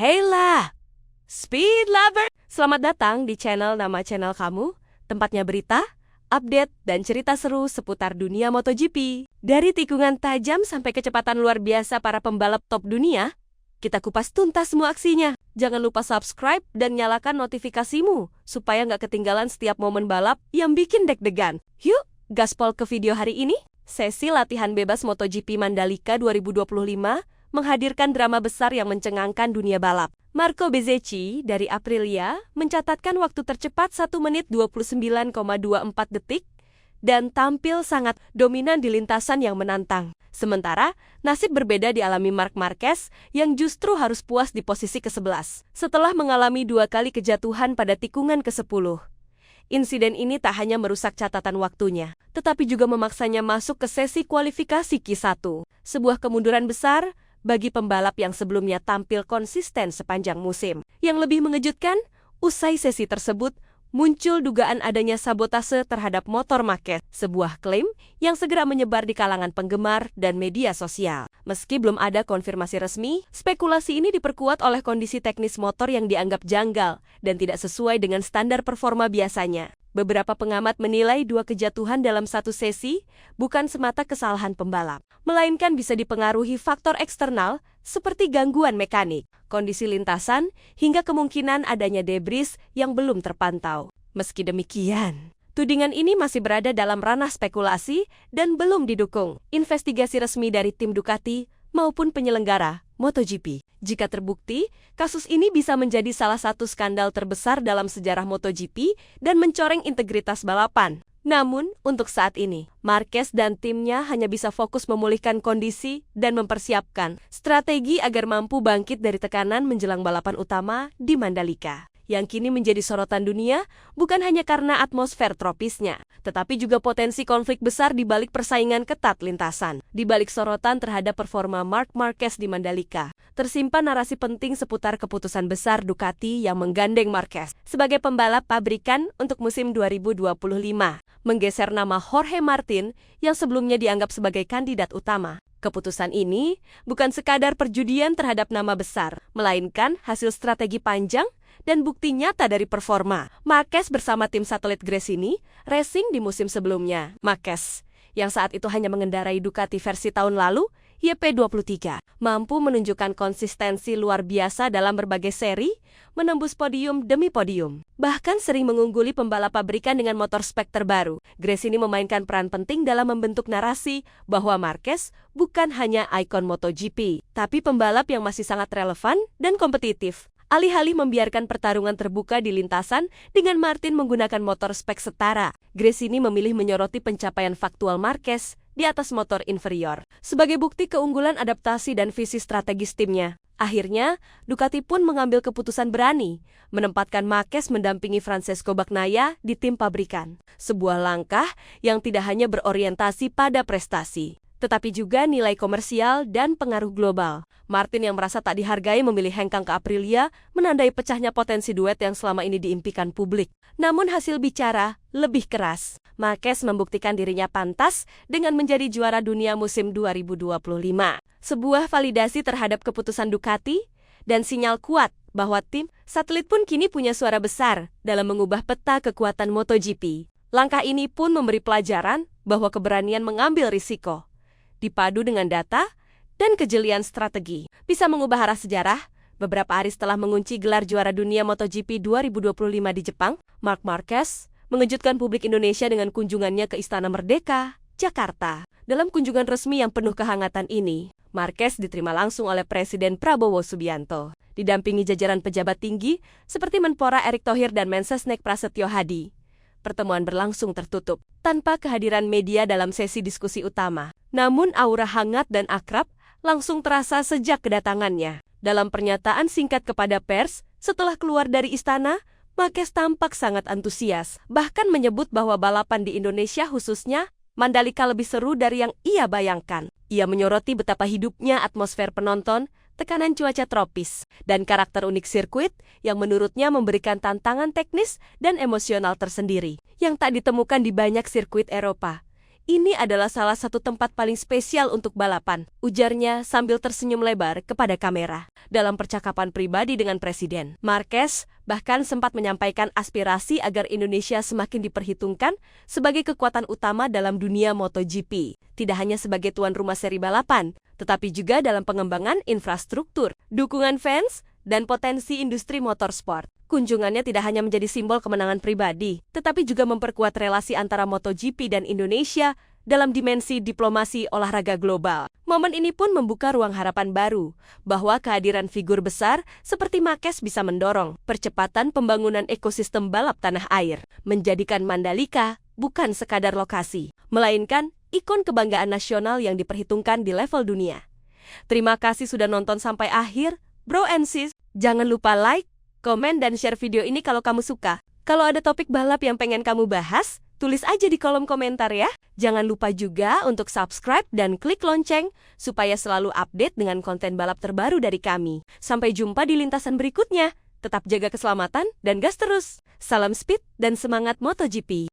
Hey lah, Speed Lover! Selamat datang di nama channel kamu, tempatnya berita, update, dan cerita seru seputar dunia MotoGP. Dari tikungan tajam sampai kecepatan luar biasa para pembalap top dunia, kita kupas tuntas semua aksinya. Jangan lupa subscribe dan nyalakan notifikasimu, supaya nggak ketinggalan setiap momen balap yang bikin deg-degan. Yuk, gaspol ke video hari ini. Sesi latihan bebas MotoGP Mandalika 2025 menghadirkan drama besar yang mencengangkan dunia balap. Marco Bezzecchi dari Aprilia mencatatkan waktu tercepat 1 menit 29,24 detik dan tampil sangat dominan di lintasan yang menantang. Sementara, nasib berbeda dialami Marc Marquez yang justru harus puas di posisi ke-11 setelah mengalami 2 kali kejatuhan pada tikungan ke-10. Insiden ini tak hanya merusak catatan waktunya, tetapi juga memaksanya masuk ke sesi kualifikasi Q1. Sebuah kemunduran besar bagi pembalap yang sebelumnya tampil konsisten sepanjang musim. Yang lebih mengejutkan, usai sesi tersebut, muncul dugaan adanya sabotase terhadap motor Marquez, sebuah klaim yang segera menyebar di kalangan penggemar dan media sosial. Meski belum ada konfirmasi resmi, spekulasi ini diperkuat oleh kondisi teknis motor yang dianggap janggal dan tidak sesuai dengan standar performa biasanya. Beberapa pengamat menilai 2 kejatuhan dalam satu sesi bukan semata kesalahan pembalap, melainkan bisa dipengaruhi faktor eksternal seperti gangguan mekanik, kondisi lintasan, hingga kemungkinan adanya debris yang belum terpantau. Meski demikian, tudingan ini masih berada dalam ranah spekulasi dan belum didukung investigasi resmi dari tim Ducati maupun penyelenggara MotoGP. Jika terbukti, kasus ini bisa menjadi salah satu skandal terbesar dalam sejarah MotoGP dan mencoreng integritas balapan. Namun, untuk saat ini, Marquez dan timnya hanya bisa fokus memulihkan kondisi dan mempersiapkan strategi agar mampu bangkit dari tekanan menjelang balapan utama di Mandalika, yang kini menjadi sorotan dunia bukan hanya karena atmosfer tropisnya, tetapi juga potensi konflik besar di balik persaingan ketat lintasan. Di balik sorotan terhadap performa Marc Marquez di Mandalika, tersimpan narasi penting seputar keputusan besar Ducati yang menggandeng Marquez sebagai pembalap pabrikan untuk musim 2025, menggeser nama Jorge Martin yang sebelumnya dianggap sebagai kandidat utama. Keputusan ini bukan sekadar perjudian terhadap nama besar, melainkan hasil strategi panjang dan bukti nyata dari performa Marquez bersama tim satelit Gresini Racing di musim sebelumnya. Marquez, yang saat itu hanya mengendarai Ducati versi tahun lalu, YP23, mampu menunjukkan konsistensi luar biasa dalam berbagai seri, menembus podium demi podium. Bahkan sering mengungguli pembalap pabrikan dengan motor spek terbaru. Gresini memainkan peran penting dalam membentuk narasi bahwa Marquez bukan hanya ikon MotoGP, tapi pembalap yang masih sangat relevan dan kompetitif. Alih-alih membiarkan pertarungan terbuka di lintasan dengan Martin menggunakan motor spek setara, Gresini memilih menyoroti pencapaian faktual Marquez di atas motor inferior sebagai bukti keunggulan adaptasi dan visi strategis timnya. Akhirnya, Ducati pun mengambil keputusan berani menempatkan Marquez mendampingi Francesco Bagnaia di tim pabrikan. Sebuah langkah yang tidak hanya berorientasi pada prestasi, tetapi juga nilai komersial dan pengaruh global. Martin yang merasa tak dihargai memilih hengkang ke Aprilia, menandai pecahnya potensi duet yang selama ini diimpikan publik. Namun hasil bicara lebih keras. Marquez membuktikan dirinya pantas dengan menjadi juara dunia musim 2025. Sebuah validasi terhadap keputusan Ducati dan sinyal kuat bahwa tim satelit pun kini punya suara besar dalam mengubah peta kekuatan MotoGP. Langkah ini pun memberi pelajaran bahwa keberanian mengambil risiko, dipadu dengan data dan kejelian strategi, bisa mengubah arah sejarah. Beberapa hari setelah mengunci gelar juara dunia MotoGP 2025 di Jepang, Marc Marquez mengejutkan publik Indonesia dengan kunjungannya ke Istana Merdeka, Jakarta. Dalam kunjungan resmi yang penuh kehangatan ini, Marquez diterima langsung oleh Presiden Prabowo Subianto, didampingi jajaran pejabat tinggi seperti Menpora Erick Thohir dan Mensesnek Prasetyo Hadi. Pertemuan berlangsung tertutup, tanpa kehadiran media dalam sesi diskusi utama. Namun aura hangat dan akrab langsung terasa sejak kedatangannya. Dalam pernyataan singkat kepada pers, setelah keluar dari istana, Marquez tampak sangat antusias, bahkan menyebut bahwa balapan di Indonesia khususnya Mandalika lebih seru dari yang ia bayangkan. Ia menyoroti betapa hidupnya atmosfer penonton, tekanan cuaca tropis, dan karakter unik sirkuit yang menurutnya memberikan tantangan teknis dan emosional tersendiri yang tak ditemukan di banyak sirkuit Eropa. Ini adalah salah satu tempat paling spesial untuk balapan, ujarnya sambil tersenyum lebar kepada kamera. Dalam percakapan pribadi dengan Presiden, Marquez bahkan sempat menyampaikan aspirasi agar Indonesia semakin diperhitungkan sebagai kekuatan utama dalam dunia MotoGP. Tidak hanya sebagai tuan rumah seri balapan, tetapi juga dalam pengembangan infrastruktur, dukungan fans, dan potensi industri motorsport. Kunjungannya tidak hanya menjadi simbol kemenangan pribadi, tetapi juga memperkuat relasi antara MotoGP dan Indonesia dalam dimensi diplomasi olahraga global. Momen ini pun membuka ruang harapan baru, bahwa kehadiran figur besar seperti Marquez bisa mendorong percepatan pembangunan ekosistem balap tanah air, menjadikan Mandalika bukan sekadar lokasi, melainkan ikon kebanggaan nasional yang diperhitungkan di level dunia. Terima kasih sudah nonton sampai akhir, bro and sis. Jangan lupa like, komen, dan share video ini kalau kamu suka. Kalau ada topik balap yang pengen kamu bahas, tulis aja di kolom komentar ya. Jangan lupa juga untuk subscribe dan klik lonceng, supaya selalu update dengan konten balap terbaru dari kami. Sampai jumpa di lintasan berikutnya. Tetap jaga keselamatan dan gas terus. Salam speed dan semangat MotoGP.